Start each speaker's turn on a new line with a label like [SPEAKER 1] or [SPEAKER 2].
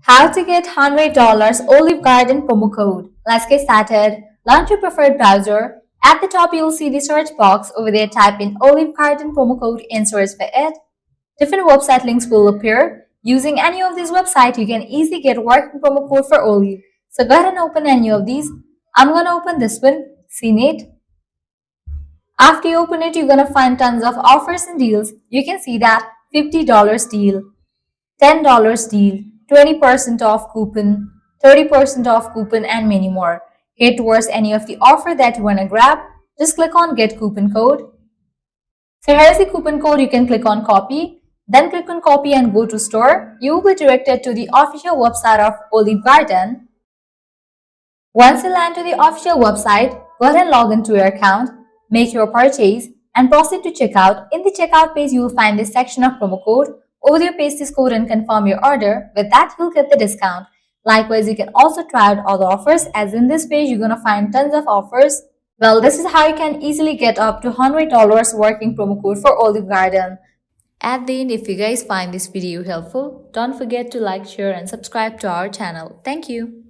[SPEAKER 1] How to get $100 Olive Garden promo code. Let's get started. Launch your preferred browser. At the top, you will see the search box. Over there, type in Olive Garden promo code and search for it. Different website links will appear. Using any of these websites, you can easily get working promo code for Olive. So go ahead and open any of these. I'm going to open this one, CNET. After you open it, you're going to find tons of offers and deals. You can see that $50 deal, $10 deal, 20% off coupon, 30% off coupon, and many more. Here towards any of the offer that you want to grab, just click on Get Coupon Code. So here's the coupon code. You can click on Copy, then click on Copy and go to Store. You will be directed to the official website of Olive Garden. Once you land to the official website, go ahead and log into your account, make your purchase, and proceed to checkout. In the checkout page, you will find this section of promo code. Over there, paste this code and confirm your order. With that, you'll get the discount. Likewise, you can also try out other offers, as in this page, you're going to find tons of offers. Well, this is how you can easily get up to $100 working promo code for Olive Garden. At the end, if you guys find this video helpful, don't forget to like, share, and subscribe to our channel. Thank you.